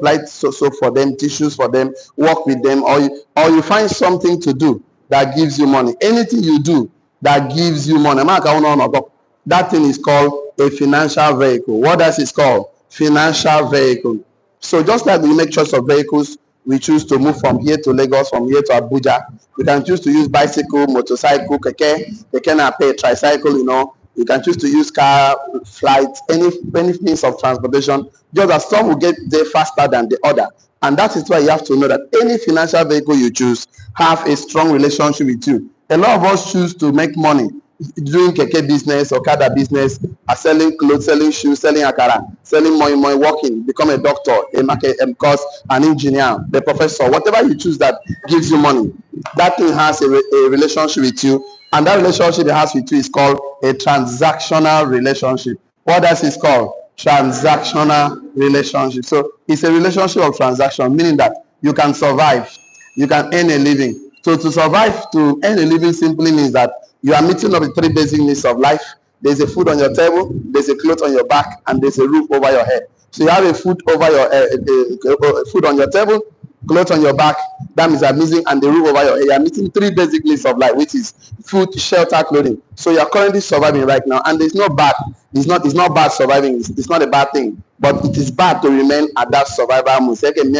supply soap for them, tissues for them, work with them, or you find something to do that gives you money. Anything you do that gives you money, that thing is called a financial vehicle. What else is called? Financial vehicle. So just like we make choice of vehicles, we choose to move from here to Lagos, from here to Abuja. We can choose to use bicycle, motorcycle, keke, tricycle, You can choose to use car, flight, any means of transportation, just that some will get there faster than the other. And that is why you have to know that any financial vehicle you choose have a strong relationship with you. A lot of us choose to make money doing keke business or kada business, selling clothes, selling shoes, selling akara, selling moi, working, become a doctor, a market, course, an engineer, the professor, whatever you choose that gives you money. That thing has a relationship with you, and that relationship it has with you is called a transactional relationship. What else is called? Transactional relationship. So it's a relationship of transaction, meaning that you can survive, you can earn a living. So to survive, to earn a living simply means that you are meeting up the three basic needs of life. There's a food on your table, there's a cloth on your back, and there's a roof over your head. So you have a food over your food on your table, clothes on your back, that means you're missing, and the roof over your head. You are meeting three basic needs of life, which is food, shelter, clothing. So you are currently surviving right now, and it's not bad. It's not bad surviving. It's not a bad thing, but it is bad to remain at that survival mode. Second,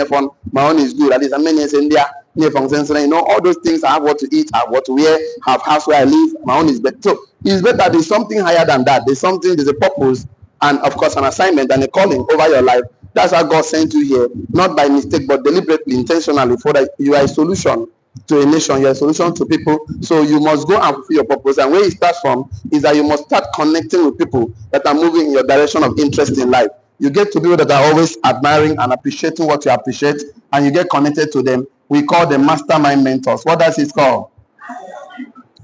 my own is good. At least I'm in India. All those things. I have what to eat, I have what to wear, have house where I live. My own is better. So it's better. There's something higher than that. There's a purpose, and of course an assignment and a calling over your life. That's why God sent you here, not by mistake, but deliberately, intentionally, for that you are a solution to a nation, you're a solution to people. So you must go and fulfill your purpose. And where it starts from is that you must start connecting with people that are moving in your direction of interest in life. You get to people that are always admiring and appreciating what you appreciate, and you get connected to them. We call them mastermind mentors. What does it called?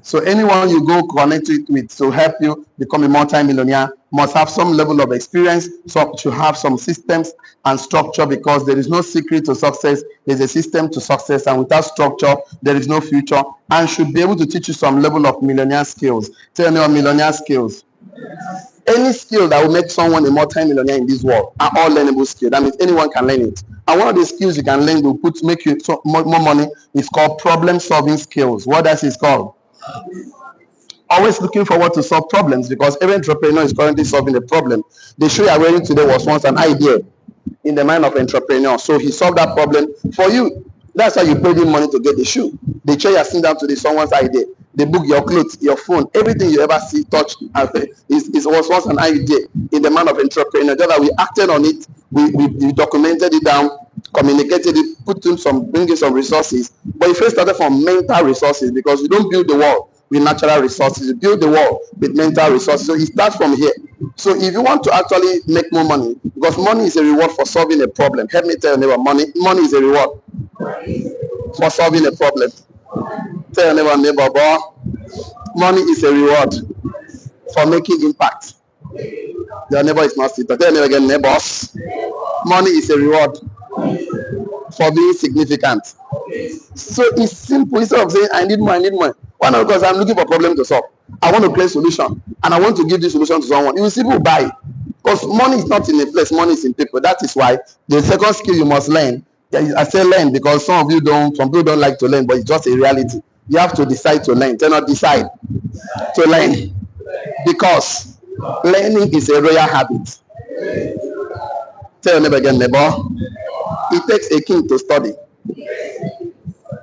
So anyone you go connect with to help you become a multi-millionaire must have some level of experience, so to have some systems and structure, because there is no secret to success. There's a system to success, and without structure, there is no future, and should be able to teach you some level of millionaire skills. Tell me what millionaire skills. Any skill that will make someone a multi-millionaire in this world are all learnable skills. That means anyone can learn it. And one of the skills you can learn will make you more money is called problem-solving skills. What does it called? Always looking forward to solve problems, because every entrepreneur is currently solving a problem. The shoe you are wearing today was once an idea in the mind of entrepreneur. So he solved that problem for you. That's why you paid him money to get the shoe. The chair you are sitting down today is someone's idea. The book, your clothes, your phone, everything you ever see, touch, was once an idea in the mind of entrepreneur. Just that we acted on it, we documented it down, communicated it, bring in some resources. But it first started from mental resources, because you don't build the wall with natural resources, you build the wall with mental resources. So it starts from here. So if you want to actually make more money, because money is a reward for solving a problem. Help me tell your neighbor, money is a reward for solving a problem. Tell your neighbor, boy, money is a reward for making impact. Your neighbor is not sitting. Tell your neighbor again, neighbors, money is a reward for being significant. So it's simple. Instead of saying I need more. Why not? Because I'm looking for a problem to solve. I want to create a solution, and I want to give this solution to someone. You will see people buy, because money is not in a place, money is in people. That is why the second skill you must learn. I say learn because some people don't like to learn, but it's just a reality. You have to decide to learn. Do not decide to learn, because learning is a royal habit. Tell your neighbor again, neighbor. It takes a king to study.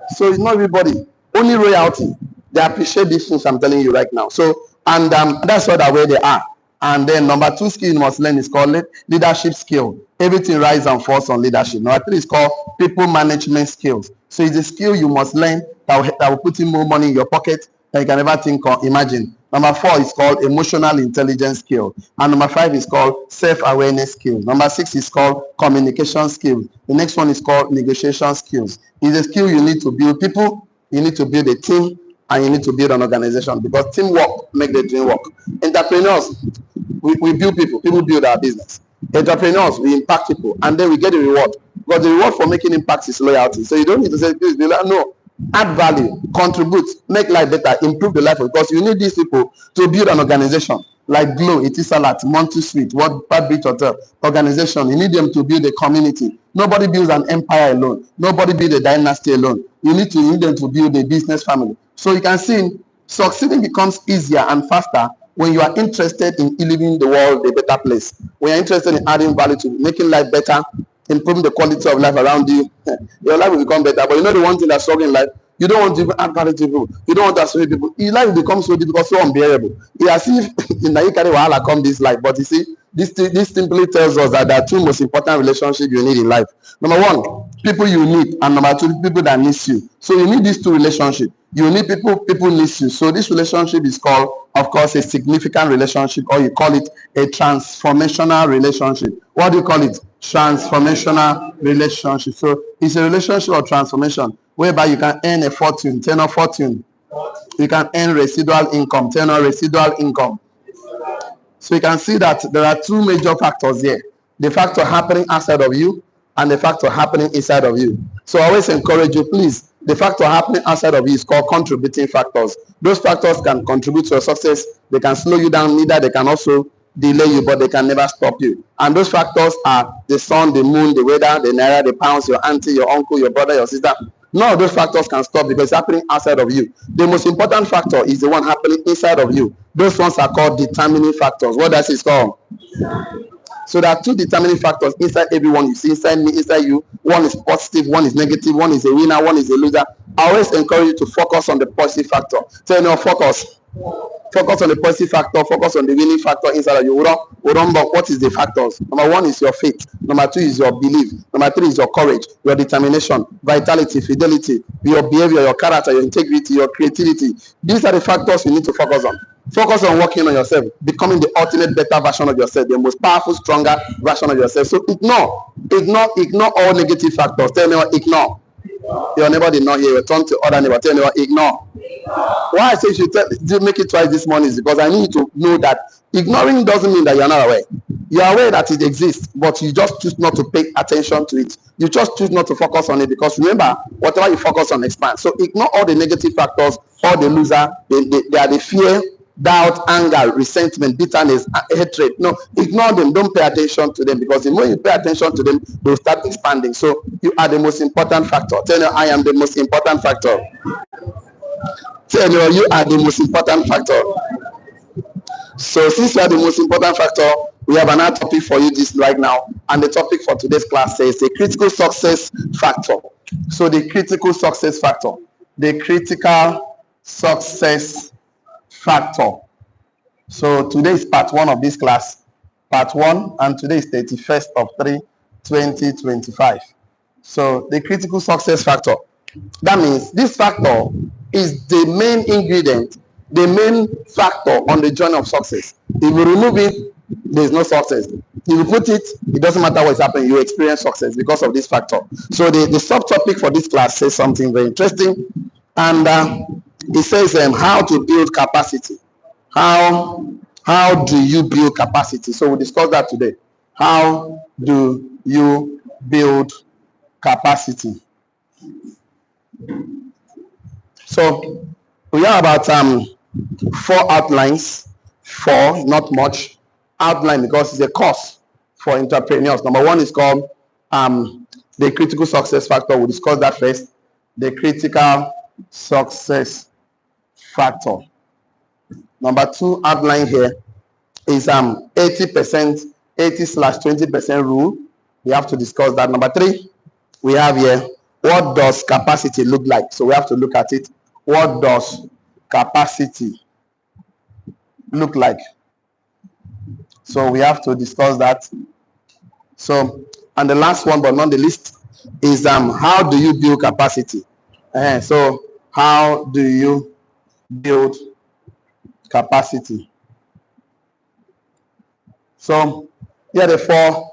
So it's not everybody. Only royalty. They appreciate these things I'm telling you right now. So, and that's what the way they are. And then number 2 skill you must learn is called leadership skill. Everything rises and falls on leadership. Number 3 is called people management skills. So it's a skill you must learn that will put in more money in your pocket than you can ever think or imagine. Number 4 is called emotional intelligence skill. And number 5 is called self-awareness skills. Number 6 is called communication skills. The next one is called negotiation skills. It's a skill you need to build people, you need to build a team, and you need to build an organization, because teamwork makes the dream work. Entrepreneurs, we build people build our business. Entrepreneurs, we impact people, and then we get a reward. But the reward for making impact is loyalty. So you don't need to say, please, no. Add value, contribute, make life better, improve the life, because you need these people to build an organization. like Glow, Etisalat, Monty Suite, What Bad Beach Hotel, organization. You need them to build a community. Nobody builds an empire alone. Nobody builds a dynasty alone. You need them to build a business family. So you can see succeeding becomes easier and faster when you are interested in leaving the world a better place. When you're interested in adding value to making life better, improving the quality of life around you, your life will become better. But you know the one thing that's struggling in life, you don't want to even add value to people. You don't want to associate people. Your life becomes so difficult, so unbearable. It's as if in the carry wahala come this life. But you see, this simply tells us that there are two most important relationships you need in life. Number one, people you need, and number two, people that need you. So you need these two relationships. You need people need you. So this relationship is called, of course, a significant relationship, or you call it a transformational relationship. What do you call it? Transformational relationship. So it's a relationship of transformation whereby you can earn a fortune, tenor fortune. You can earn residual income, tenor residual income. So you can see that there are two major factors here. The factor happening outside of you and the factor happening inside of you. So I always encourage you, please, the factor happening outside of you is called contributing factors. Those factors can contribute to your success. They can slow you down, neither they can also delay you, but they can never stop you. And those factors are the sun, the moon, the weather, the naira, the pounds, your auntie, your uncle, your brother, your sister. None of those factors can stop because it's happening outside of you. The most important factor is the one happening inside of you. Those ones are called determining factors. What does it called? So there are two determining factors inside everyone you see, inside me, inside you. One is positive, one is negative, one is a winner, one is a loser. I always encourage you to focus on the positive factor. So, focus. Focus on the positive factor, focus on the winning factor inside of you. What is the factors? Number one is your faith. Number two is your belief. Number three is your courage, your determination, vitality, fidelity, your behavior, your character, your integrity, your creativity. These are the factors you need to focus on. Focus on working on yourself, becoming the ultimate better version of yourself, the most powerful, stronger version of yourself. So ignore all negative factors. Tell me what, ignore. Your neighbor did not hear you. Turn to other neighbor. Tell me what, ignore. Why I say you should make it twice this morning is because I need to know that ignoring doesn't mean that you're not aware. You're aware that it exists, but you just choose not to pay attention to it. You just choose not to focus on it because remember, whatever you focus on expands. So ignore all the negative factors, all the loser. They are the fear, doubt, anger, resentment, bitterness, hatred. No, ignore them. Don't pay attention to them because the more you pay attention to them, they'll start expanding. So you are the most important factor. Tell me, I am the most important factor. Tell me, you are the most important factor. So since you are the most important factor, we have another topic for you this right now. And the topic for today's class says the critical success factor. So the critical success factor. The critical success factor. So today is part one of this class. Part one, and today is 31st of 3, 2025. So the critical success factor. That means this factor is the main ingredient, the main factor on the journey of success. If you remove it, there is no success. If you put it, it doesn't matter what's happening, you experience success because of this factor. So the subtopic for this class says something very interesting, and it says how to build capacity. How do you build capacity? So we'll discuss that today. How do you build capacity? So we have about 4 outlines, 4, not much outline because it's a course for entrepreneurs. Number one is called the critical success factor. We'll discuss that first. The critical success factor. Number 2 outline here is 80%, 80/20% rule. We have to discuss that. Number 3, we have here, what does capacity look like? So we have to look at it. What does capacity look like? So we have to discuss that. So, and the last one, but not the least, is how do you build capacity? So how do you build capacity? So here are the 4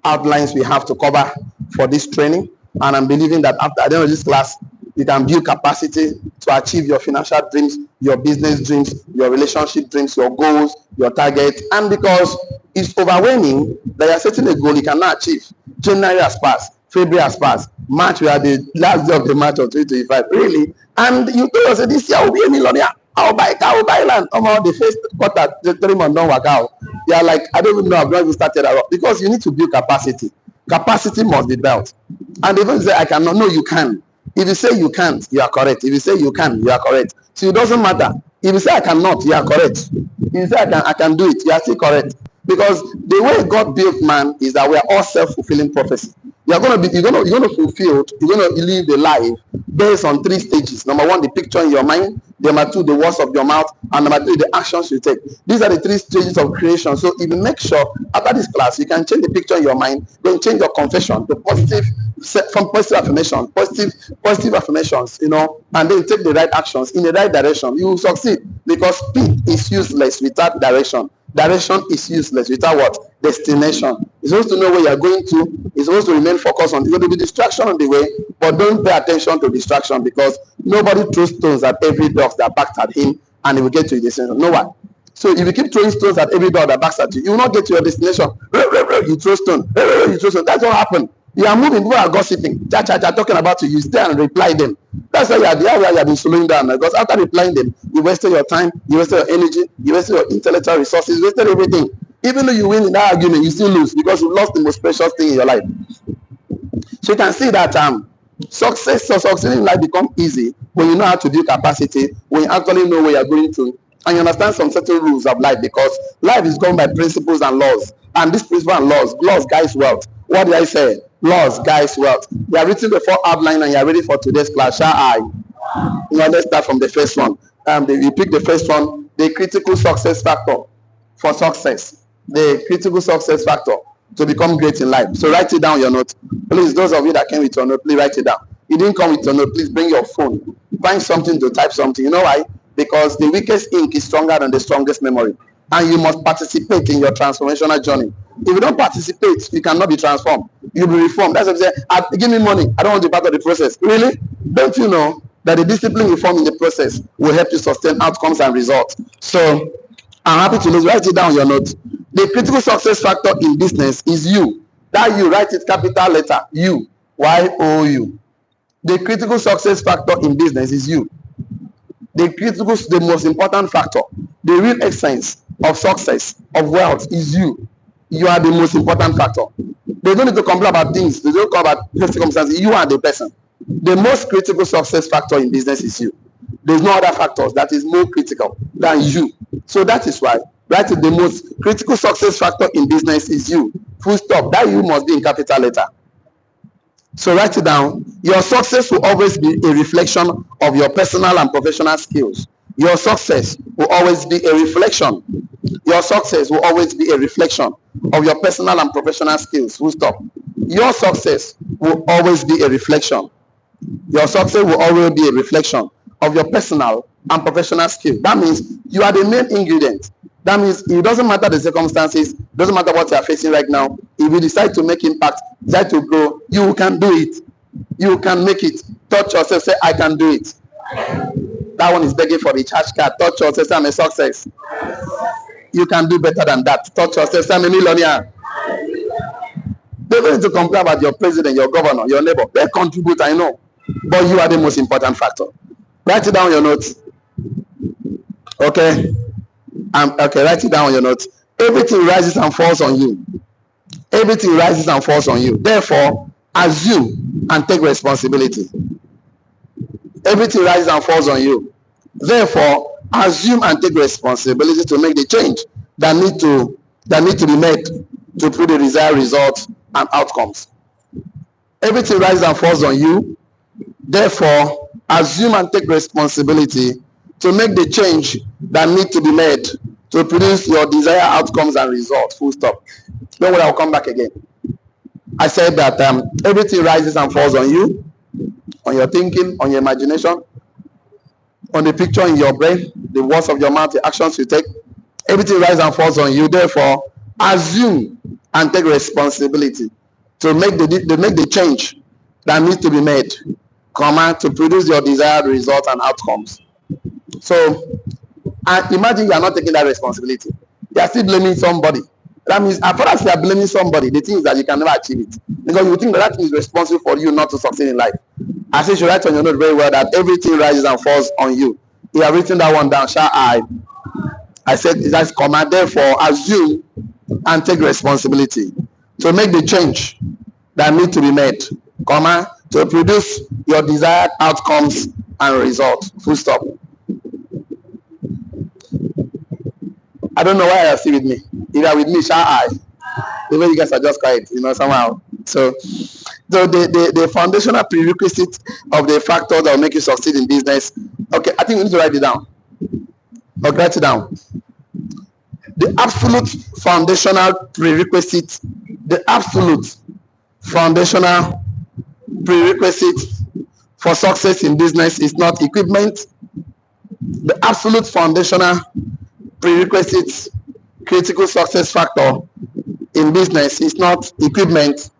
outlines we have to cover for this training, and I'm believing that at the end of this class you can build capacity to achieve your financial dreams, your business dreams, your relationship dreams, your goals, your targets. And because it's overwhelming that you're setting a goal you cannot achieve. January has passed, February has passed, March, we are the last day of the March of 2025. Really? And you tell us that this year will be a millionaire. I'll buy car, I'll buy land. The first quarter, the 3 months don't work out. You are like, I don't even know, I've not even started at all. Because you need to build capacity. Capacity must be built. And even say, I cannot, no, you can. If you say you can't, you are correct. If you say you can, you are correct. So it doesn't matter. If you say I cannot, you are correct. If you say I can do it, you are still correct. Because the way God built man is that we are all self-fulfilling prophecy. You're gonna fulfill, you're gonna live the life based on 3 stages. Number 1, the picture in your mind. Number 2, the words of your mouth. And number 3, the actions you take. These are the 3 stages of creation. So if you make sure after this class, you can change the picture in your mind, then change your confession to positive, from positive affirmation, positive affirmations, and then take the right actions in the right direction. You will succeed, because speed is useless without direction. Direction is useless without what? Destination. You're supposed to know where you're going to. You're supposed to remain focused on. There's going to be distraction on the way, but don't pay attention to distraction, because nobody throws stones at every dog that backs at him and he will get to his destination. No one. So if you keep throwing stones at every dog that backs at you, you will not get to your destination. You throw stone. You throw stone. That's what happened. You are moving, people are gossiping, talking about you. You stay and reply them. That's why you have been slowing down, because after replying them, you wasted your time, you wasted your energy, you wasted your intellectual resources, you wasted everything. Even though you win in that argument, you still lose, because you lost the most precious thing in your life. So you can see that succeeding in life becomes easy when you know how to build capacity, when you actually know where you're going to, and you understand some certain rules of life, because life is governed by principles and laws. And these principles and laws guides wealth. What did I say? Laws guides wealth. You are written before outline and you are ready for today's class. Shall I? Let's start from the first one. You pick the first one, the critical success factor for success. The critical success factor to become great in life. So write it down on your note. Please, those of you that came with your note, please write it down. You didn't come with your note, please bring your phone. Find something to type something. You know why? Because the weakest ink is stronger than the strongest memory. And you must participate in your transformational journey. If you don't participate, you cannot be transformed. You'll be reformed. That's what I'm saying. Give me money. I don't want to be part of the process. Really? Don't you know that the discipline you form in the process will help you sustain outcomes and results? So I'm happy to write it down on your note. The critical success factor in business is you. That you, write it capital letter. You. Y-O-U. The critical success factor in business is you. The most important factor, the real essence of success, of wealth, is you. You are the most important factor. They don't need to complain about things. They don't complain about circumstances. You are the person. The most critical success factor in business is you. There's no other factors that is more critical than you. So that is why, right, the most critical success factor in business is you. Full stop. That you must be in capital letter. So write it down. Your success will always be a reflection of your personal and professional skills. Your success will always be a reflection. Your success will always be a reflection of your personal and professional skills. Full stop. Your success will always be a reflection. Your success will always be a reflection of your personal and professional skills. That means you are the main ingredient. That means it doesn't matter the circumstances, doesn't matter what you are facing right now. If you decide to make impact, decide to grow, you can do it. You can make it. Touch yourself, say, I can do it. That one is begging for the charge card. Touch yourself, say, I'm a success. You can do better than that. Touch yourself, say, I'm a millionaire. They don't need to complain about your president, your governor, your neighbor. They contribute, I know. But you are the most important factor. Write it down on your notes. Okay? Okay, write it down on your notes. Everything rises and falls on you. Everything rises and falls on you. Therefore, assume and take responsibility. Everything rises and falls on you. Therefore, assume and take responsibility to make the change that need to be made to put the desired results and outcomes. Everything rises and falls on you. Therefore, assume and take responsibility to make the change that need to be made to produce your desired outcomes and results. Full stop. Don't worry, I'll come back again. I said that everything rises and falls on you, on your thinking, on your imagination, on the picture in your brain, the words of your mouth, the actions you take. Everything rises and falls on you. Therefore, assume and take responsibility to make the change that needs to be made, to produce your desired results and outcomes. So, and imagine you are not taking that responsibility. You are still blaming somebody. That means, as far as you are blaming somebody, the thing is that you can never achieve it. Because you think that thing is responsible for you not to succeed in life. I say you should write on your note very well that everything rises and falls on you. You have written that one down, shall I? I said, that's comma. Therefore, assume and take responsibility to make the change that need to be made, comma, to produce your desired outcomes and results. Full stop. I don't know why you are still with me. If you are with me, shall I? The way you guys are just quiet, somehow. So the foundational prerequisite of the factor that will make you succeed in business. Okay, I think we need to write it down. Okay, write it down. The absolute foundational prerequisite, the absolute foundational prerequisite for success in business is not equipment. The absolute foundational prerequisite critical success factor in business is not equipment.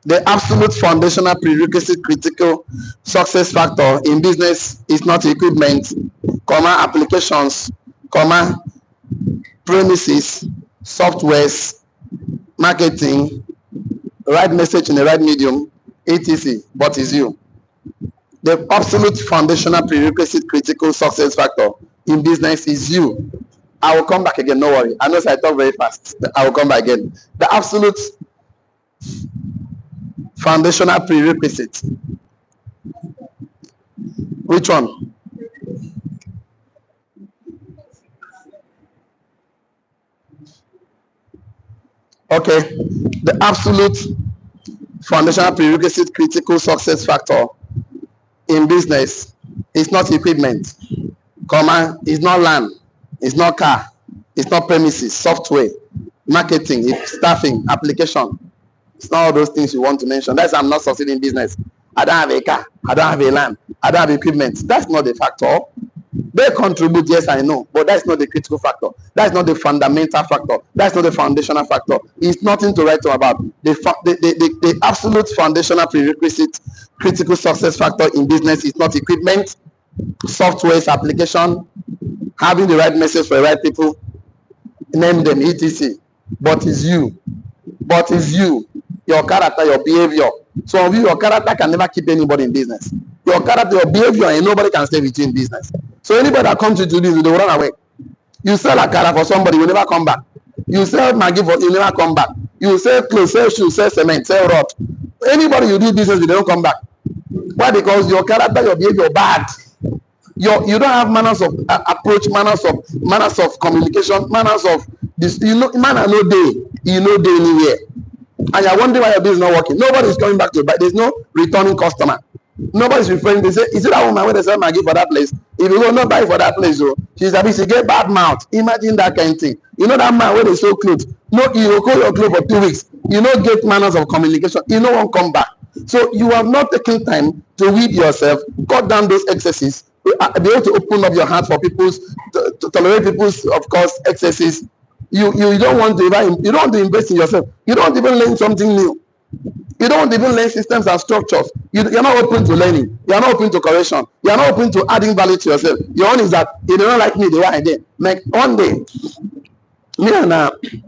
The absolute foundational prerequisite critical success factor in business is not equipment, comma, applications, comma, premises, softwares, marketing, right message in the right medium, etc. But is you. The absolute foundational prerequisite critical success factor in business is you. I will come back again, no worry. I know I talk very fast. I will come back again. The absolute foundational prerequisite. Which one? Okay. The absolute foundational prerequisite critical success factor in business is not equipment, comma, it's not land, it's not car, it's not premises, software, marketing, it's staffing, application. It's not all those things you want to mention. That's I'm not succeeding in business. I don't have a car, I don't have a land, I don't have equipment. That's not the factor. They contribute, yes, I know, but that's not the critical factor. That's not the fundamental factor. That's not the foundational factor. It's nothing to write about. The absolute foundational prerequisite critical success factor in business is not equipment, softwares, application, having the right message for the right people, name them, etc. But it's you. But it's you, your character, your behavior. Some of you, your character can never keep anybody in business. Your character, your behavior, and nobody can stay with you in business. So anybody that comes to do this, they will run away. You sell a car for somebody, you never come back. You sell Maggi for, you never come back. You sell clothes, sell shoes, sell cement, sell rod. Anybody you do business with, they don't come back. Why? Because your character, your behavior bad. You don't have manners of approach, manners of communication, manners of this. Man are no day. You know day anywhere. And you're wondering why your business is not working. Nobody's coming back to you, but there's no returning customer. Nobody's referring. They say, is it that woman where they sell Maggi for that place? If you go not buy for that place, oh, she's a bit, she get bad mouth. Imagine that kind of thing. You know that man where they sell clothes. No, you will call your clothes for 2 weeks. You know, get manners of communication. You know, won't come back. So you have not taken time to weed yourself, cut down those excesses, be able to open up your heart for people's, to tolerate people's, of course, excesses. You don't want to invest in yourself. You don't even learn something new. You don't even learn systems and structures. You're not open to learning. You're not open to correction. You're not open to adding value to yourself. Your own is that you don't like me the way I did. Like one day, me and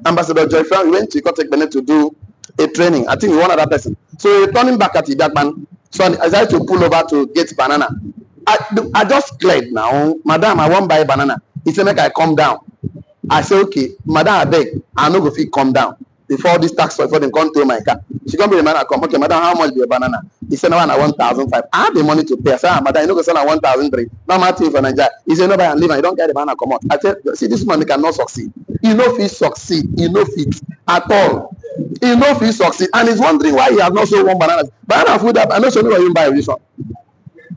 Ambassador Joy Frank, we went to 𝐂𝐿𝐒 to do a training. I think we one other person. So we're turning back at Ibadan. So I decided to pull over to get banana. I just cleared now. Madam, I won't buy banana. He said, make I come down. I said, okay, madam, I beg. I no go fit come down. Before this tax, before they come to my car. She come to the man, I come, okay, madam, how much be a banana? He said, no, I 1,500. I have the money to pay. I said, madam, you know, go sell 1,300. No matter for Nigeria. He said, no, buy and leave, and you don't get the banana come out. I said, see, this man cannot succeed. He no fit succeed. He no fit at all. He no fit succeed. And he's wondering why he has not sold one banana. Banana food up, I know somebody will buy this one.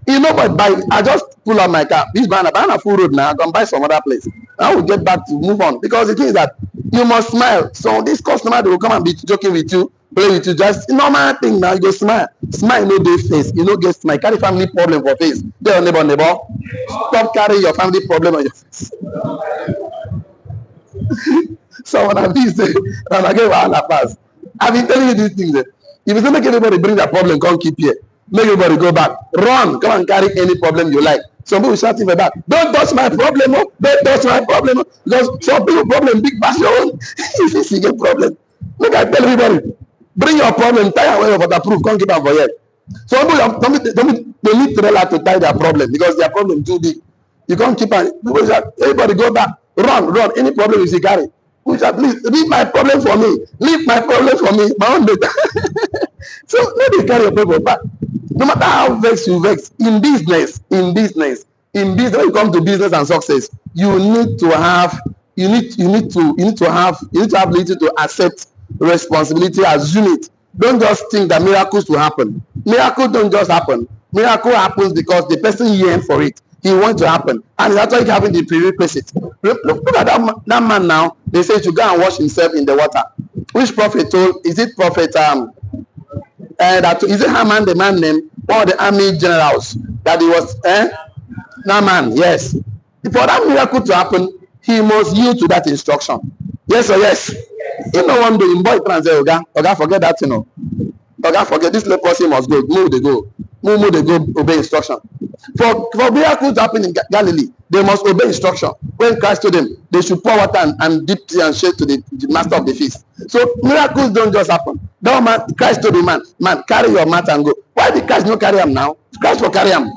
You know, but buy, I just pull out my car. This banana full road now. I can buy some other place. I will get back to move on. Because the thing is that you must smile. So this customer, they will come and be joking with you, play with you. Just normal thing now. You go smile. Smile, no day face. You know, get smile. Carry family problem for face. Tell your neighbor. Stop carrying your family problem on your face. So when I be say, and I get one pass. I've been telling you these things. If you say make everybody bring that problem, come keep here. Make everybody go back. Run. Come and carry any problem you like. Some people shouting for back. Don't touch my problem. Oh. Don't touch my problem. Oh. Because some people problem big pass your own. If you get problem. Look, I tell everybody. Bring your problem. Tie away waterproof. Come keep them for here. So they need trailer to tie their problem because their problem too big. You can't keep on. Everybody go back, run. Any problem you see, carry. Please leave my problem for me. Leave my problem for me. My own data. So let me carry your problem back. No matter how vexed you vex in business, when you come to business and success, you need to have ability to accept responsibility, assume it. Don't just think that miracles will happen. Miracles don't just happen. Miracle happens because the person yearned for it. He wants to happen, and it's actually having the prerequisite. Look at that man now. They say to go and wash himself in the water. Which prophet told? Is it prophet? Is it Haman, the man named one of the army generals that he was? That man, yes. For that miracle to happen, he must yield to that instruction. Yes or yes? If no one do, boy can say, Oga, forget that, Oga, forget this leprosy must go. Move they go. Move they go. Obey instruction. For miracles to happen in Galilee, they must obey instruction. When Christ told them, they should pour water and dip tea and shade to the master of the feast. So miracles don't just happen. That man, Christ told the man, carry your mat and go. Why did Christ not carry him now? Christ will carry him.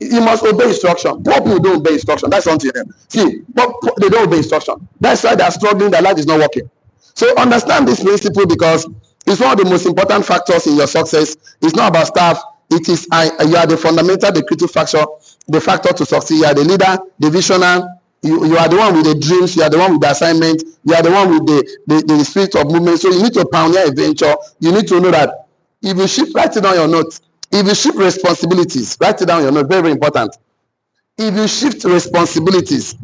You must obey instruction. Poor people don't obey instruction. That's something. See, they don't obey instruction. That's why they're struggling. Their life is not working. So understand this principle because it's one of the most important factors in your success. It's not about staff. It is you are the fundamental, the critical factor to succeed. You are the leader, the visionary. You are the one with the dreams. You are the one with the assignment. You are the one with the spirit of movement. So you need to pioneer a venture. You need to know that if you shift, write it down your notes. If you shift responsibilities, write it down your note. Very, very important. If you shift responsibilities,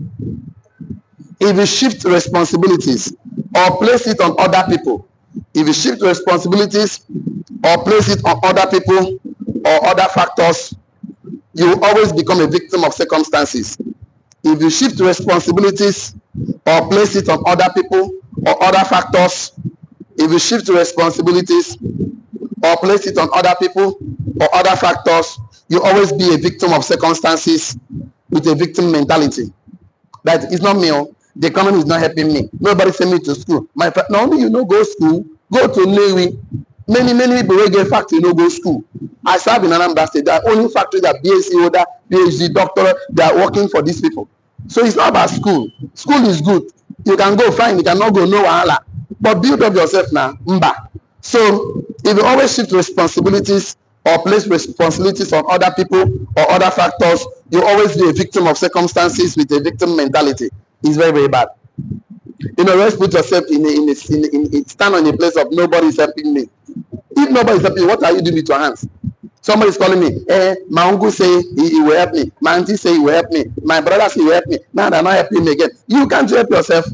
or place it on other people, if you shift responsibilities or place it on other people or other factors, you will always become a victim of circumstances. If you shift responsibilities or place it on other people or other factors, if you shift responsibilities or place it on other people or other factors, you always be a victim of circumstances with a victim mentality. That is not me. The economy is not helping me. Nobody send me to school. Not only you know go school, go to Navy. Many people will get factory, no go school. I serve in Anambra State. There are only factories that BSc holder, PhD, doctor, they are working for these people. So it's not about school. School is good. You can go fine, you cannot go, no wahala. But build up yourself now. Mba. So if you always shift responsibilities or place responsibilities on other people or other factors, you always be a victim of circumstances with a victim mentality. It's very, very bad. Always put yourself stand on a place of nobody is helping me. If nobody is helping you, what are you doing with your hands? Somebody is calling me. My uncle say he will help me. My auntie say he will help me. My brother say he will help me. Now they're not helping me again. You can't help yourself.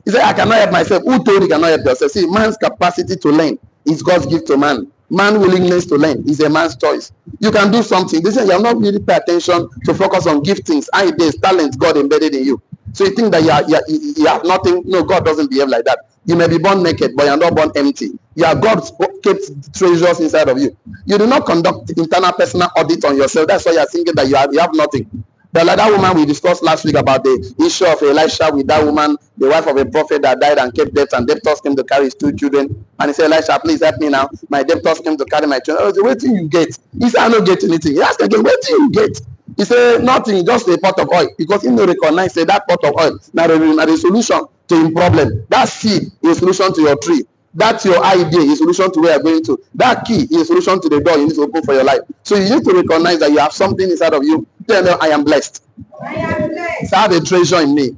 He said, I cannot help myself. Who told you cannot help yourself? See, man's capacity to learn is God's gift to man. Man's willingness to learn is a man's choice. You can do something. This is you have not really pay attention to focus on giftings, ideas, talents God embedded in you. So you think that you have nothing. No, God doesn't behave like that. You may be born naked, but you are not born empty. You are God kept treasures inside of you. You do not conduct internal personal audit on yourself. That's why you are thinking that you have nothing. The like that woman we discussed last week about the issue of Elisha with that woman, the wife of a prophet that died and kept debt, and debtors came to carry his 2 children. And he said, Elisha, please help me now. My debtors came to carry my children. I said, what do you get? He said, I don't get anything. He asked again, what do you get? He said, nothing, just a pot of oil. Because he no recognize that pot of oil. Now the solution to his problem. That seed is a solution to your tree. That's your idea, is a solution to where you're going to. That key is a solution to the door you need to open for your life. So you need to recognize that you have something inside of you. Tell them, I am blessed. I am blessed. So I have a treasure in me.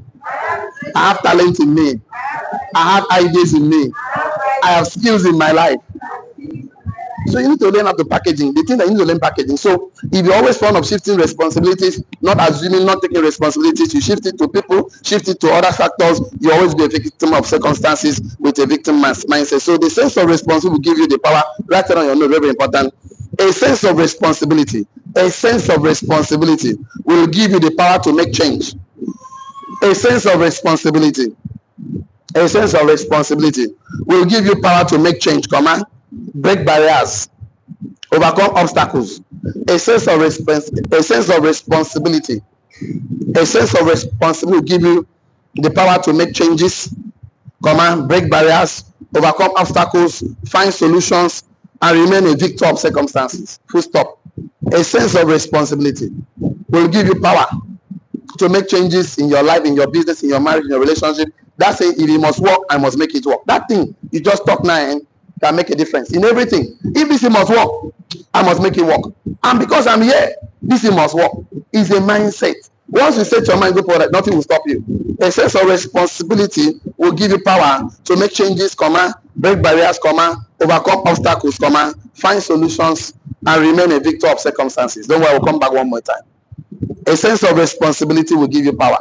I have talent in me. I have ideas in me. I have skills in my life. So you need to learn how to packaging. The thing that you need to learn packaging. So if you're always fond of shifting responsibilities, not assuming, not taking responsibilities, you shift it to people, shift it to other factors, you always be a victim of circumstances with a victim mindset. So the sense of responsibility will give you the power. Write it on your note, very important. A sense of responsibility. A sense of responsibility will give you the power to make change. A sense of responsibility. A sense of responsibility will give you power to make change. Come on. Break barriers, overcome obstacles. A sense of responsibility. A sense of responsibility will give you the power to make changes, break barriers, overcome obstacles, find solutions, and remain a victor of circumstances. Full stop. A sense of responsibility will give you power to make changes in your life, in your business, in your marriage, in your relationship. That's saying if it must work, I must make it work. That thing you just talk now and can make a difference in everything. If this thing must work, I must make it work. And because I'm here, this thing must work. It's a mindset. Once you set your mind, go for that, nothing will stop you. A sense of responsibility will give you power to make changes, break barriers, overcome obstacles, find solutions, and remain a victor of circumstances. Don't worry, we'll come back one more time. A sense of responsibility will give you power.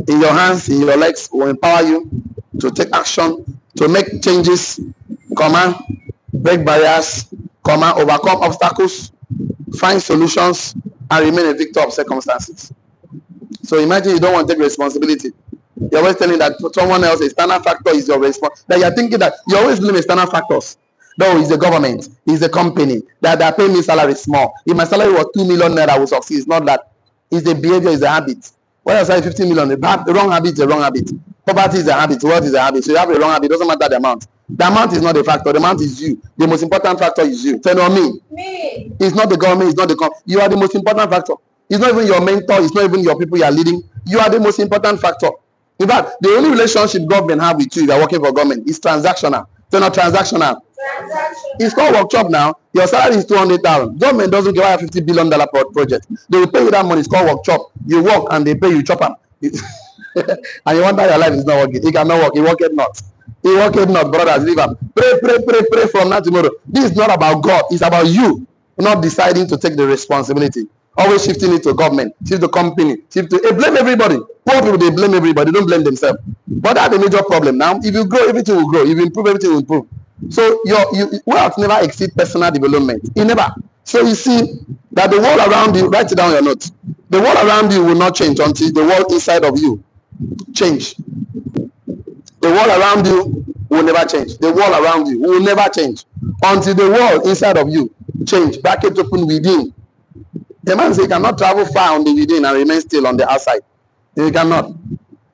In your hands, in your legs, will empower you to take action, to make changes, break barriers, overcome obstacles, find solutions, and remain a victor of circumstances. So imagine you don't want to take responsibility. You're always telling that someone else, a external factor is your response. That you're thinking that you always blame external factors. No, it's the government, it's the company, that they're paying me salary small. If my salary was 2 million naira, I would succeed. It's not that. It's the behavior, it's the habit. When I say 15 million, the wrong habit is a wrong habit. Poverty is a habit, wealth is a habit. So you have a wrong habit, it doesn't matter the amount. The amount is not the factor, the amount is you. The most important factor is you. Tell me. It's not the government, it's not the company. You are the most important factor. It's not even your mentor, it's not even your people you are leading. You are the most important factor. In fact, the only relationship government have with you if you are working for government is transactional. It's not transactional. It's called workshop now. Your salary is 200,000. Government doesn't give you a $50 billion project. They will pay you that money. It's called workshop. You work and they pay you chop them. And you wonder your life is not working. It cannot work. It worked not. It worked not, brothers. Leave them. Pray from now tomorrow. This is not about God. It's about you not deciding to take the responsibility. Always shifting it to government, shift to company, shift to blame everybody. Poor people, they blame everybody. They don't blame themselves. But that's the major problem. Now, if you grow, everything will grow. If you improve, everything will improve. So wealth never exceed personal development. It never. So you see that the world around you, write it down your notes. The world around you will not change until the world inside of you change. The world around you will never change. The world around you will never change until the world inside of you change. Bracket open within. The man says you cannot travel far on the within and remain still on the outside. You cannot.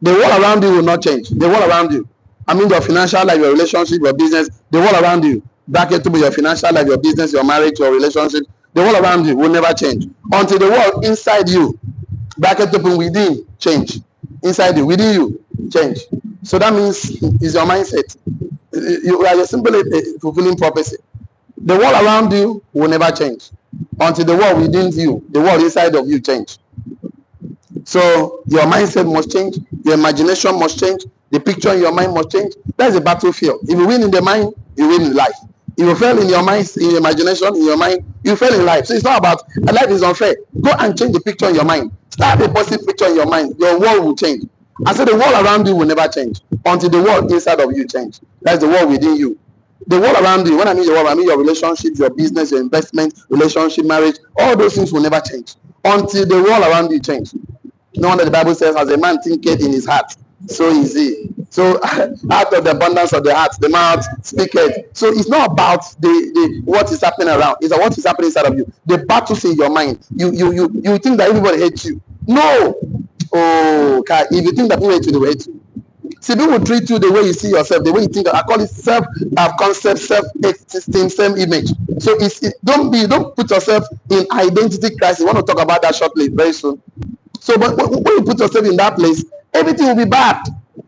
The world around you will not change. The world around you. I mean your financial life, your relationship, your business, the world around you. Bracket to be your financial life, your business, your marriage, your relationship. The world around you will never change until the world inside you, bracket open within, change. Inside you, within you, change. So that means it's your mindset. You are simply fulfilling prophecy. The world around you will never change until the world within you, the world inside of you, change. So your mindset must change, your imagination must change, the picture in your mind must change. That's a battlefield. If you win in the mind, you win in life. If you fail in your mind, in your imagination, in your mind, you fail in life. So it's not about life is unfair. Go and change the picture in your mind. Start a positive picture in your mind. Your world will change. I said the world around you will never change until the world inside of you change. That's the world within you. The world around you, when I mean the world, I mean your relationships, your business, your investment, relationship, marriage, all those things will never change until the world around you change. No wonder the Bible says, as a man thinketh in his heart, so is he. So out of the abundance of the heart, the mouth speaketh. So it's not about the what is happening around, it's what is happening inside of you. The battles in your mind. You think that everybody hates you. No. Oh, if you think that people hate you, they will hate you. See, people treat you the way you see yourself, the way you think. I call it self-concept, self-esteem, self-image. So don't put yourself in identity crisis. I want to talk about that shortly, very soon. So, but when you put yourself in that place, everything will be bad.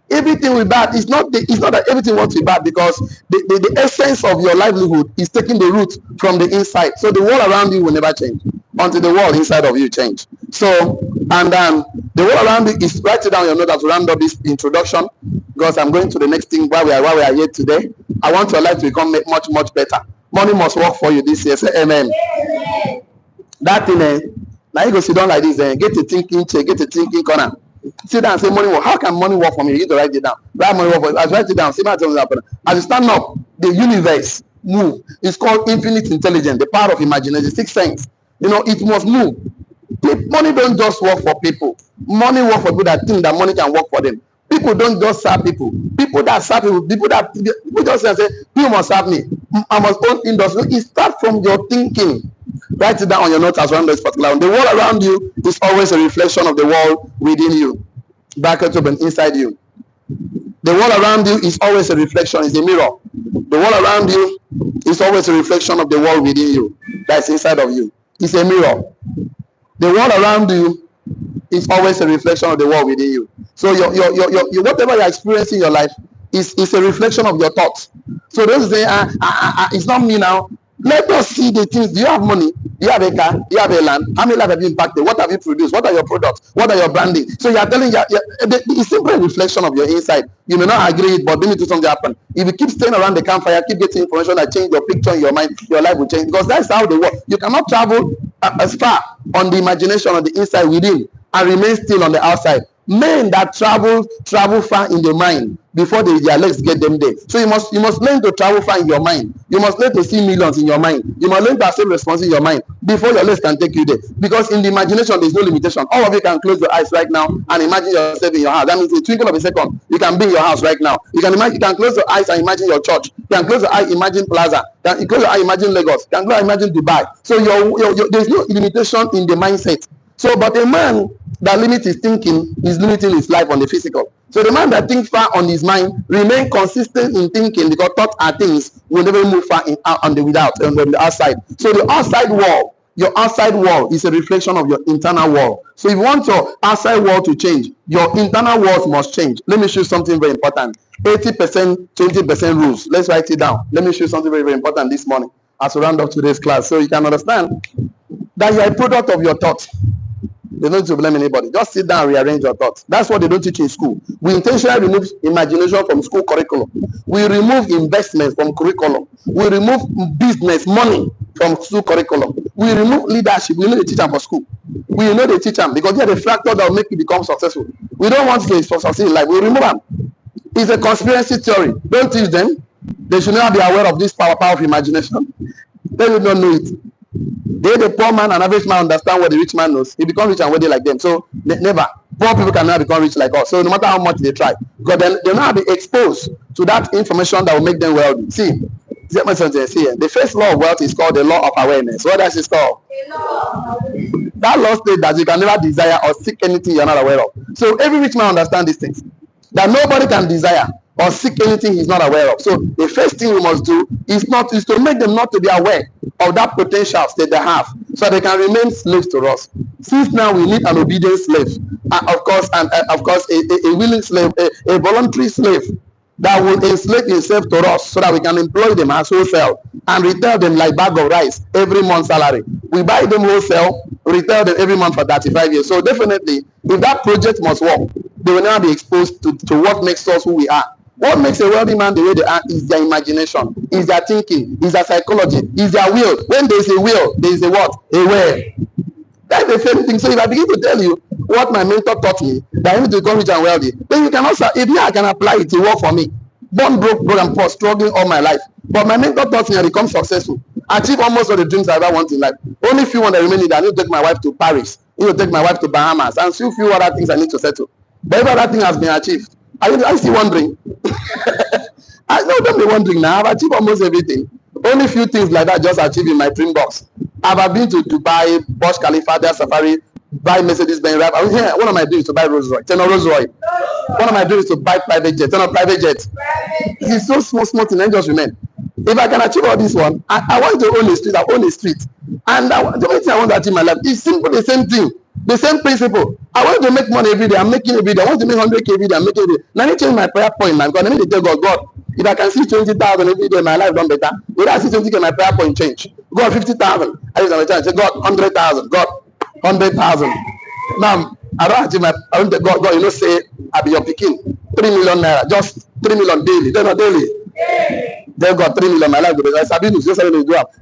Everything will be bad. It's not that everything wants to be bad, because the essence of your livelihood is taking the root from the inside. So the world around you will never change until the world inside of you change. So, and then the world around you is, write it down your note as to round up this introduction, because I'm going to the next thing while we are here today. I want your life to become much, much better. Money must work for you this year. Say amen. Amen. That thing, now you go sit down like this, get a thinking chair, get a thinking corner. Sit down and say, money work. How can money work for me? You need to write it down. Write money work for you. As write it down, see what happens. As you stand up, the universe move. It's called infinite intelligence, the power of imagination, the sixth sense. It must move. Money don't just work for people. Money work for people that think that money can work for them. People don't just serve people. People that serve people, people just say, you must serve me. I must own industry. It starts from your thinking. Write it down on your notes as well. This particular one. The world around you is always a reflection of the world within you. Back up and inside you. The world around you is always a reflection, is a mirror. The world around you is always a reflection of the world within you, that's inside of you. It's a mirror. The world around you is always a reflection of the world within you. So your whatever you're experiencing in your life is a reflection of your thoughts. So don't say, it's not me now. Let us see the things. Do you have money? Do you have a car? Do you have a land? How many lives have you impacted? What have you produced? What are your products? What are your branding? So you are telling it's simply a reflection of your inside. You may not agree, but let me do something happen. If you keep staying around the campfire, keep getting information that change your picture in your mind, your life will change. Because that's how they work. You cannot travel as far on the imagination on the inside within and remain still on the outside. Men that travel far in the mind before their legs get them there. So you must learn to travel far in your mind. You must learn to see millions in your mind. You must learn to accept responsibility in your mind before your legs can take you there. Because in the imagination, there's no limitation. All of you can close your eyes right now and imagine yourself in your house. That means in a twinkle of a second, you can be in your house right now. You can close your eyes and imagine your church. You can close your eyes, imagine Plaza. You can close your eyes, imagine Lagos. You can close your eyes, imagine Dubai. So there's no limitation in the mindset. So, but a man that limits his thinking is limiting his life on the physical. So the man that thinks far on his mind remain consistent in thinking, because thoughts are things will never move far on the outside. So the outside wall, your outside wall is a reflection of your internal wall. So if you want your outside wall to change, your internal walls must change. Let me show you something very important. 80%, 20% rules. Let's write it down. Let me show you something very, very important this morning as we round up today's class, so you can understand that you are a product of your thoughts. They don't need to blame anybody. Just sit down and rearrange your thoughts. That's what they don't teach in school. We intentionally remove imagination from school curriculum. We remove investments from curriculum. We remove business, money from school curriculum. We remove leadership. We know they teach them for school. We know they teach them because they are the factor that will make you become successful. We don't want to succeed in life. We remove them. It's a conspiracy theory. Don't teach them. They should not be aware of this power of imagination. They will not know it. The poor man and average man understand what the rich man knows. He becomes rich and wealthy like them. So never. Poor people can never become rich like us. So no matter how much they try, because then they'll not be exposed to that information that will make them wealthy. See, the first law of wealth is called the law of awareness. What else is called? That law states that you can never desire or seek anything you're not aware of. So every rich man understands these things. That nobody can desire or seek anything he's not aware of. So the first thing we must do is to make them not to be aware of that potential that they have, so they can remain slaves to us. Since now we need an obedient slave, of course, a willing slave, a voluntary slave that will enslave himself to us, so that we can employ them as wholesale and retail them like bag of rice every month salary. We buy them wholesale, retail them every month for 35 years. So definitely, if that project must work, they will never be exposed to what makes us who we are. What makes a wealthy man the way they are is their imagination, is their thinking, is their psychology, is their will. When there is a will, there is a what? A way. That's the same thing. So if I begin to tell you what my mentor taught me, that I need to become rich and wealthy, then you can also, if I can apply it to work for me. Born broke and poor, struggling all my life. But my mentor taught me I become successful. Achieve almost all the dreams I ever want in life. Only few ones that remain is I need to take my wife to Paris. I need to take my wife to Bahamas. And still few other things I need to settle. But every other thing has been achieved. I still wondering. I know, don't be wondering now. I've achieved almost everything. Only few things like that just achieved in my dream box. I've been to Dubai, Burj Khalifa, Del Safari, buy Mercedes-Benz. One of my dreams is to buy Rolls Royce. Rolls Royce. One of my dreams is to buy private jet. Private jet. It's so small thing, and just remain. If I can achieve all this one, I want to own a street. I own a street. And the only thing I want to achieve in my life is simple, the same thing. The same principle. I want to make money every day. I'm making every day. I want to make 100K every day. I'm making every day. Now I need to change my prayer point now, because I need to tell God, if I can see 20,000 every day, my life done better. If I see 20K, my prayer point change. God, 50,000. I use my chance. Say, God, 100,000. God, 100,000. Now I don't achieve my. I want to God, you know, say I be your picking 3 million naira, just 3 million daily. They're not daily. They got 3 million. My life goes. I said, just let me do up.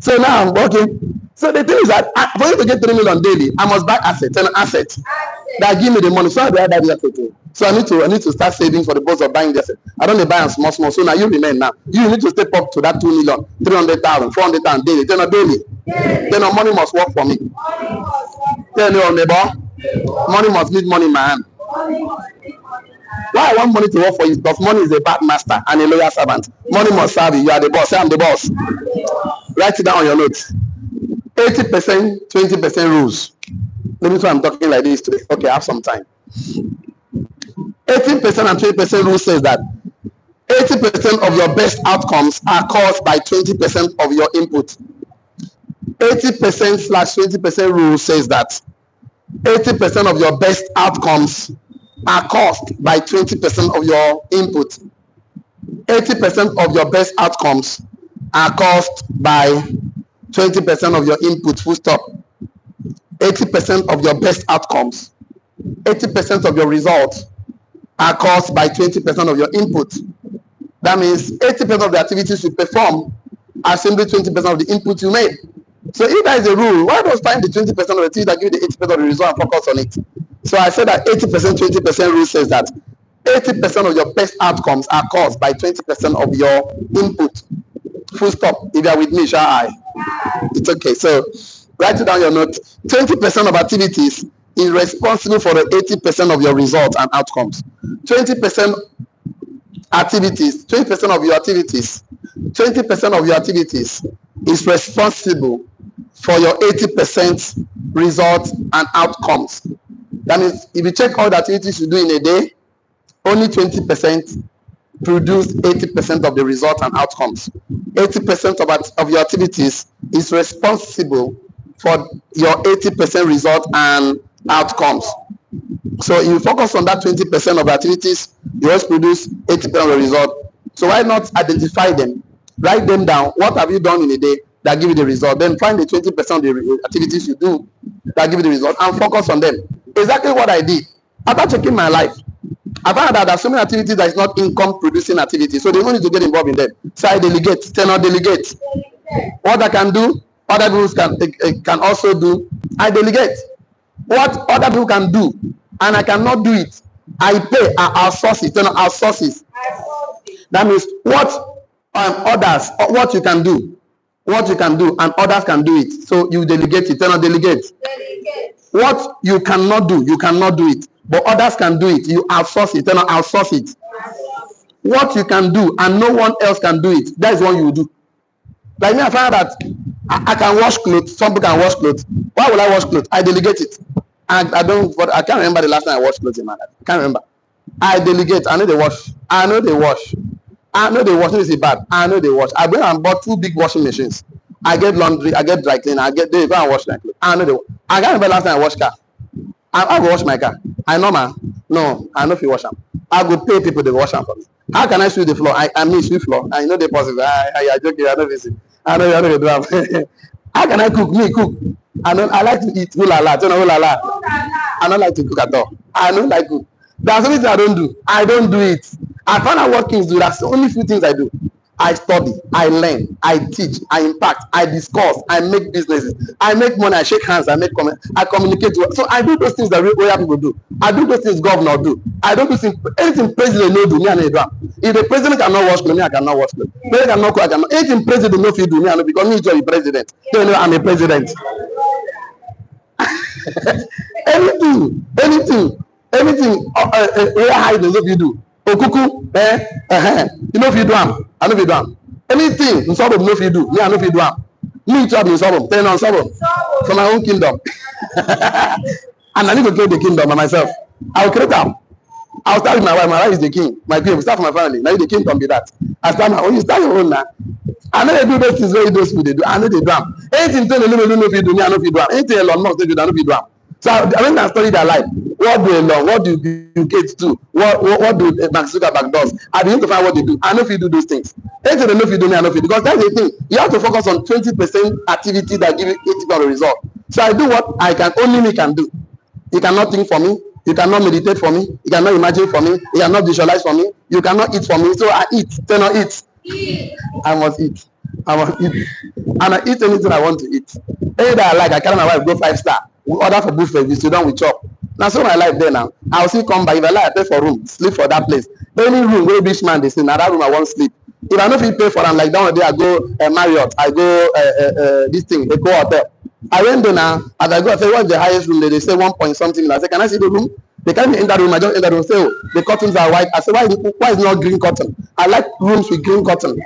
So now I'm working. So the thing is that for you to get 3 million daily, I must buy assets, an asset that give me the money. So I buy that asset. So I need to start saving for the purpose of buying the asset. I don't need buy them small. So now you remain now. You need to step up to that 2 million, 300,000, 400,000 daily. Then daily. Then money must work for me. Tell your neighbor, money must need money in my hand. Why I want money to work for you? Because money is a bad master and a loyal servant. Money must serve you. You are the boss. Say I'm the boss. Write it down on your notes. 80%, 20% rules. Let me try. I'm talking like this today. Okay, I have some time. 80% and 20% rule says that 80% of your best outcomes are caused by 20% of your input. 80% slash 20% rule says that 80% of your best outcomes are caused by 20% of your input. 80% of your best outcomes are caused by 20% of your input, full stop. 80% of your best outcomes, 80% of your results are caused by 20% of your input. That means 80% of the activities you perform are simply 20% of the input you made. So if that is a rule, why don't find the 20% of the activities that give you the 80% of the result and focus on it? So I said that 80%, 20% rule says that 80% of your best outcomes are caused by 20% of your input. Full stop. If you are with me, shall I? It's okay. So write it down your note. 20% of activities is responsible for the 80% of your results and outcomes. 20% activities, 20% of your activities, 20% of your activities is responsible for your 80% results and outcomes. That means if you check all the activities you do in a day, only 20% produce 80% of the results and outcomes. 80% of your activities is responsible for your 80% results and outcomes. So if you focus on that 20% of activities, you always produce 80% of the result. So why not identify them? Write them down. What have you done in a day that give you the result? Then find the 20% of the activities you do that give you the result and focus on them. Exactly what I did. After checking my life, I found out that there are so many activities that is not income producing activities. So they don't need to get involved in them. So I delegate, cannot delegate. What I can do, other people can also do. I delegate. What other people can do and I cannot do it, I pay, I outsource it. Outsource it. That means what others, what you can do, and others can do it. So you delegate it. Delegate. What you cannot do it, but others can do it. You outsource it. Outsource it. What you can do and no one else can do it, that is what you do. Like me, I found that I can wash clothes. Some people can wash clothes. Why will I wash clothes? I delegate it. And I can't remember the last time I washed clothes in my life. I can't remember. I delegate. I know they wash. I know they wash. It's bad. I know they wash. I went and bought 2 big washing machines. I get laundry. I get dry cleaning. They go and wash my clothes. I know they wash. I can't remember the last time I washed car. I go wash my car. I know, man. No, I know if you wash them. I go pay people to wash them for me. How can I sweep the floor? I mean sweep floor. I know they possible. I joke. I know this. I know they do have. How can I cook? Me cook. I like to eat hulala. I don't like to cook at all. I don't like cook. There's something I don't do. I don't do it. I find out what things do. That's the only few things I do. I study, I learn, I teach, I impact, I discuss, I make businesses, I make money, I shake hands, I communicate. So I do those things that royal people do. I do those things governor do. I don't do things, anything president no do, me and do. If the president cannot watch me, I cannot watch me. President cannot cook, I cannot. Anything president no fit do, me I know because me is the president. They know I'm a president. anything, where hide the you do. Okuku, you know if you do am, I know if you do am. Anything in Sobom, know if you do, me I know if you do am. Me too have in Sobom, turn on Sobom for my own kingdom. And I need to create the kingdom by myself. I'll create them. I'll start with my wife. My wife is the king. My queen will start with my family. Now the kingdom be that. I start my own. You start your own now. I know they do those things where those people they do. I know they do them. Anything tell them no know if you do, me I know if you do am. Anything Elon Musk they do, I know if you do am. So I went and studied their life. What do Elon? What do 𝐕𝐈𝐒𝐒𝐋𝐷 do? What do Mark Zuckerberg does? I begin to find what they do. I know if you do those things. Anything they know if you do, me I know if you do. Because that's the thing. You have to focus on 20% activity that give you 80% result. So I do what I can only me can do. You cannot think for me. You cannot meditate for me. You cannot imagine for me. You cannot visualize for me. You cannot eat for me. So I eat. Tell not eat. I must eat. I must eat. And I eat anything I want to eat. Anything I like, I carry my wife go 5-star. We order for buffet. We sit down, we chop. Now so my life there now. I'll still come back. If I like, I pay for room, sleep for that place. Any room where rich man they say, now that room I won't sleep. If I know if you pay for them, like down there, I go Marriott, I go this thing, Eco Hotel. I went there now, as I go, I say, what's the highest room? They say 1 point something. I say, can I see the room? They can't be in that room. I just enter the room. Say, oh, the curtains are white. I say, why is not green cotton? I like rooms with green cotton.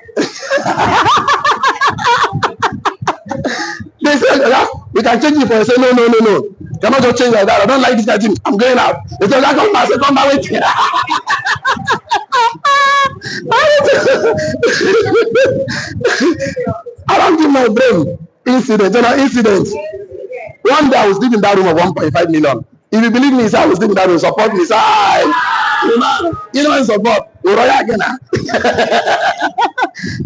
They say, we can change it for. I say, no. Cannot just change like that. I don't like this kind of thing. I'm going out. They say, I come back. Say, come back. Wait. I don't give my brain incident. Incident. One day I was living in that room of 1.5 million. If you believe me, I was living in that room. Support me. Say, you know, support. Again.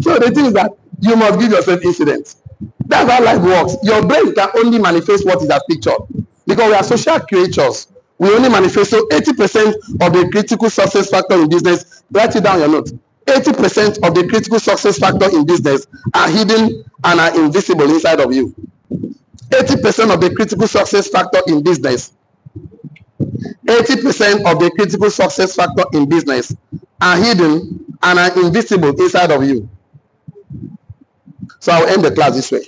So the thing is that you must give yourself incidents. That's how life works. Your brain can only manifest what is as pictured. Because we are social creatures. We only manifest. So 80% of the critical success factor in business, write it down your note. 80% of the critical success factor in business are hidden and are invisible inside of you. 80% of the critical success factor in business. 80% of the critical success factor in business are hidden and are invisible inside of you. So I'll end the class this way.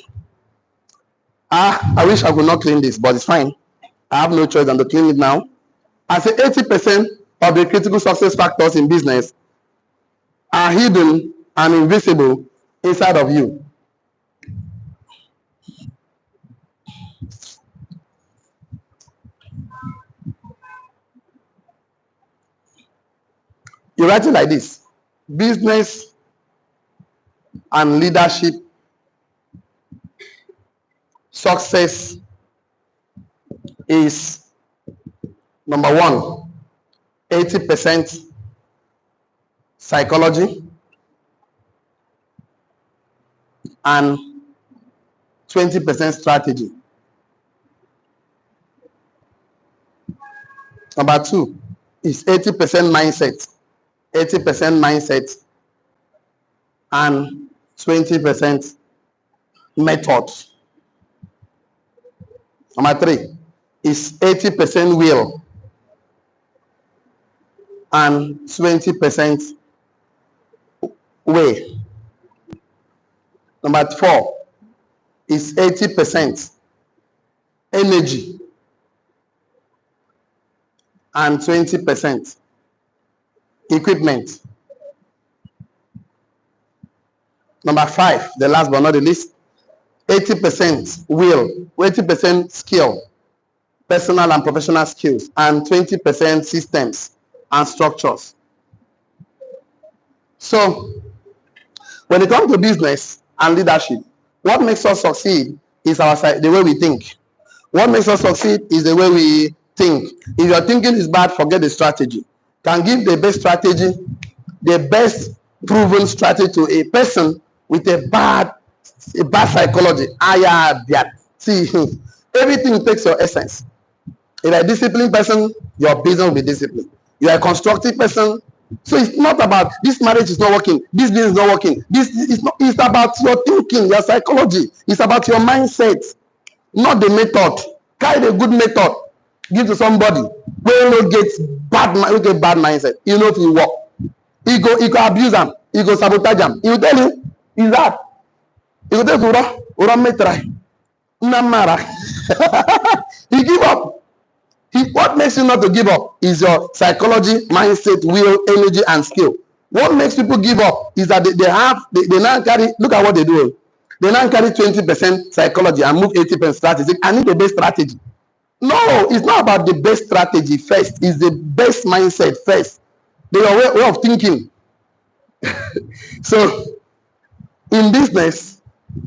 I wish I could not clean this, but it's fine. I have no choice than to clean it now. I say 80% of the critical success factors in business are hidden and invisible inside of you. You write it like this: business and leadership success is number one, 80% psychology and 20% strategy. Number two is 80% mindset. 80% mindset and 20% method. Number three is 80% will and 20% way. Number four is 80% energy and 20% equipment. Number five, the last but not the least, 80% will, 80% skill, personal and professional skills, and 20% systems and structures. So, when it comes to business and leadership, what makes us succeed is the way we think. What makes us succeed is the way we think. If your thinking is bad, forget the strategy. Can give the best strategy, the best proven strategy to a person with a bad psychology. See, everything takes your essence. If you're a disciplined person, your business will be disciplined. You're a constructive person. So it's not about this marriage is not working, this business is not working. This is not. It's about your thinking, your psychology. It's about your mindset, not the method. Carry the good method, give to somebody. When you get bad mindset, you know if you work. He go abuse them. He go sabotage them. He will tell you, is that? He will tell you, Ura metrai. Namara. He give up. What makes you not to give up is your psychology, mindset, will, energy, and skill. What makes people give up is that they now carry, look at what they do. They now carry 20% psychology and move 80% strategy. I need the best strategy. No, it's not about the best strategy first. It's the best mindset first. Their way of thinking. So, in business,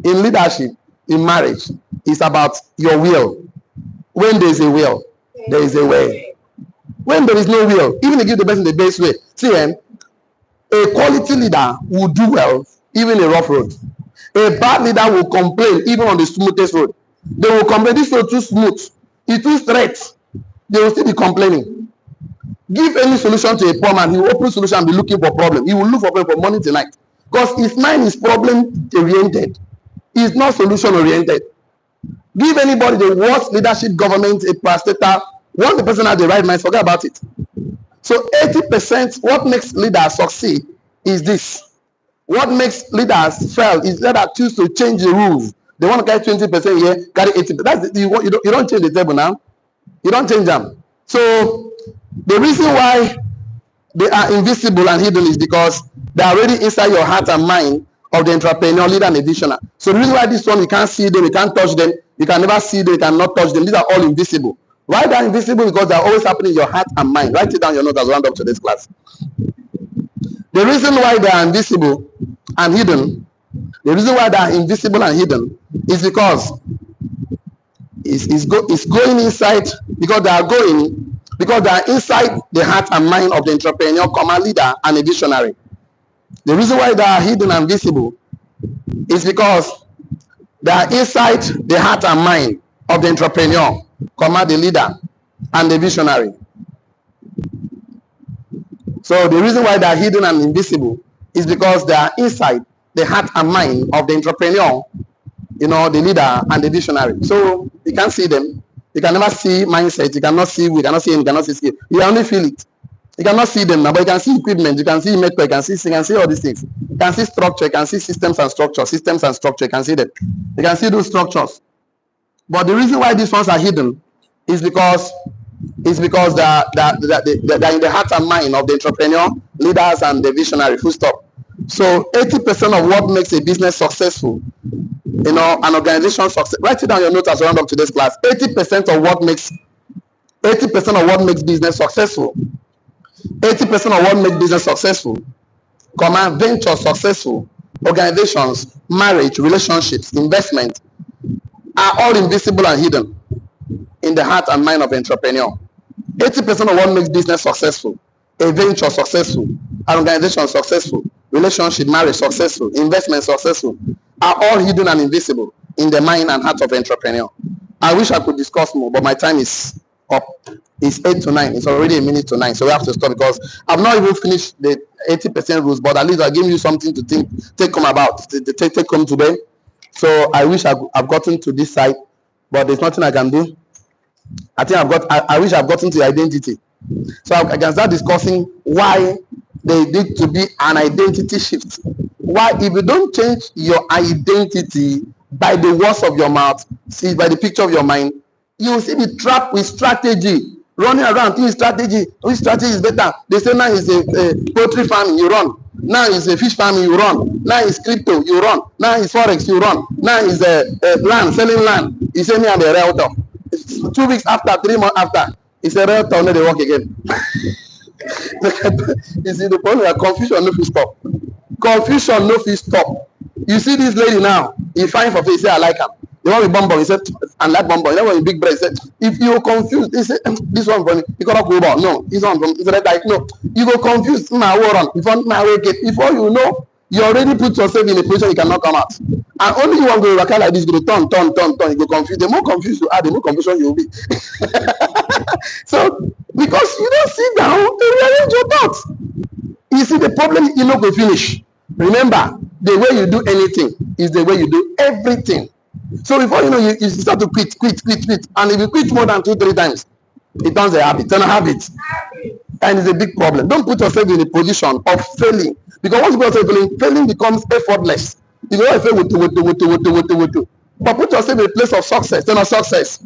in leadership, in marriage, it's about your will. When there's a will, there is a way. When there is no will, even if you give the person the best way. See, a quality leader will do well, even a rough road. A bad leader will complain, even on the smoothest road. They will complain, this road too smooth. It's too straight. They will still be complaining. Give any solution to a poor man, he will open solution and be looking for problem. He will look for problem from morning to night. Because his mind is problem oriented. He's not solution oriented. Give anybody the worst leadership, government, a parastatal, once the person has the right mind, forget about it. So 80%, what makes leaders succeed is this. What makes leaders fail is leaders choose to change the rules. They want to carry 20% here, carry 80%. That's you don't change the table now. You don't change them. So the reason why they are invisible and hidden is because they are already inside your heart and mind of the entrepreneur, leader, and a visionary. So the reason why this one, you can't see them, you can't touch them, you can never see them, you cannot touch them. These are all invisible. Why they are invisible? Because they are always happening in your heart and mind. Write it down your notes as we round up to this class. The reason why they are invisible and hidden, the reason why they are invisible and hidden is because it's going inside, because they are inside the heart and mind of the entrepreneur, leader, and a visionary. The reason why they are hidden and visible is because they are inside the heart and mind of the entrepreneur, the leader, and the visionary. So the reason why they are hidden and invisible is because they are inside the heart and mind of the entrepreneur, the leader, and the visionary. So you can't see them. You can never see mindset. You cannot see, we cannot see, you cannot see skill. You only feel it. You cannot see them now, but you can see equipment. You can see network. You can see all these things. You can see structure. You can see systems and structure. Systems and structure. You can see them. You can see those structures. But the reason why these ones are hidden is because they're in the heart and mind of the entrepreneur, leaders, and the visionary. Full stop. So 80% of what makes a business successful, an organization success. Write it down your notes as we round up to this class. 80% of what makes business successful. 80% of what makes business successful, venture successful, organizations, marriage, relationships, investment, are all invisible and hidden in the heart and mind of the entrepreneur. 80% of what makes business successful, a venture successful, an organization successful, relationship, marriage successful, investment successful, are all hidden and invisible in the mind and heart of the entrepreneur. I wish I could discuss more, but my time is up. It's 8 to 9. It's already a minute to 9, so we have to stop because I've not even finished the 80% rules, but at least I've given you something to take home about, take home today. So I wish I've gotten to this side, but there's nothing I can do. I wish I've gotten to the identity. So I can start discussing why there need to be an identity shift. Why, if you don't change your identity by the words of your mouth, see by the picture of your mind, you will see the trap with strategy. Running around, which strategy is better? They say now is a poultry farming, you run. Now is a fish farming, you run. Now is crypto, you run. Now is forex, you run. Now is land, selling land. You say me I'm a realtor. 2 weeks after, 3 months after, it's a realtor, no they work again. You see the problem is confusion no fit stop. Confusion no fit stop. You see this lady now, he find for face, say I like her. The one with bonbon, he said, I like bonbon. The one with big breast, he said, if you're confused, he said, this one from you got go about. No, this one from like no. You go confused, before you know, you already put yourself in a position you cannot come out. And only you want to go like this, you go turn, you go confused. The more confused you are, the more confusion you will be. So because you don't sit down to rearrange your thoughts. You see, the problem you know go finish. Remember, the way you do anything is the way you do everything. So before you know, you start to quit. And if you quit more than 2-3 times, it turns a habit, and it's a big problem. Don't put yourself in a position of failing, because once you put yourself failing becomes effortless. You go fail with. But put yourself in a place of success, then of success.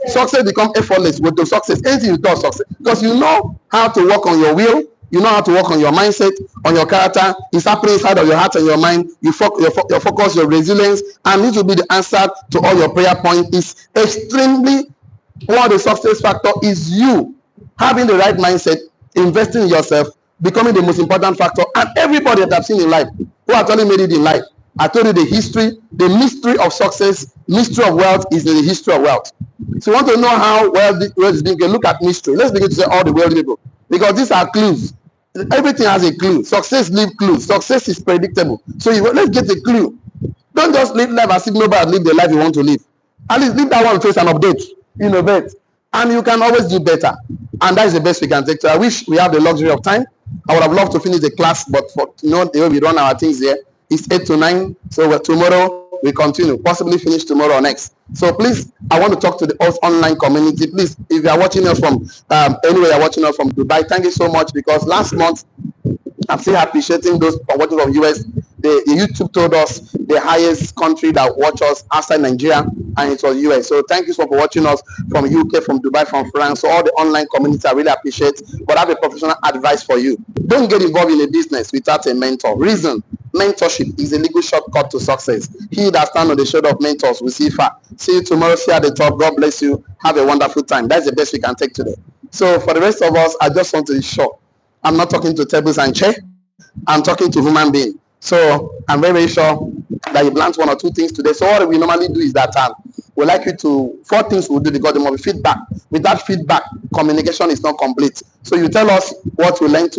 Success becomes effortless with the success. Anything you do, success, because you know how to work on your will. You know how to work on your mindset, on your character. It's happening inside of your heart and your mind. Your focus, your resilience, and this will be the answer to all your prayer points. Is extremely one of the success factor is you having the right mindset, investing in yourself, becoming the most important factor. And everybody that I've seen in life who actually made it in life, I told you the history, the mystery of success, mystery of wealth is in the history of wealth. So you want to know how wealth is being, look at mystery. Let's begin to say all the wealthy people, because these are clues. Everything has a clue. Success leaves clues. Success is predictable. So let's get a clue. Don't just live life as if nobody live the life you want to live. At least live that one face and update, innovate, and you can always do better. And that is the best we can take. So I wish we have the luxury of time. I would have loved to finish the class, but for the way we run our things here, it's 8 to 9. So tomorrow we continue, possibly finish tomorrow or next. So please, I want to talk to the online community. Please, if you are watching us from anywhere, you're watching us from Dubai, thank you so much, because last month I'm still appreciating those watching from US. the YouTube told us the highest country that watch us outside Nigeria, and it was US. So thank you for watching us from UK, from Dubai, from France. So all the online community, I really appreciate. But I have a professional advice for you. Don't get involved in a business without a mentor. Reason: mentorship is a legal shortcut to success. He that stands on the shoulder of mentors will see far. See you tomorrow. See you at the top. God bless you. Have a wonderful time. That's the best we can take today. So for the rest of us, I just want to be sure I'm not talking to tables and chairs. I'm talking to human being. So I'm very, very sure that you've learned one or two things today. So what we normally do is that we like you to, 4 things we'll do because there must be feedback. Without feedback, communication is not complete. So you tell us what you learned today.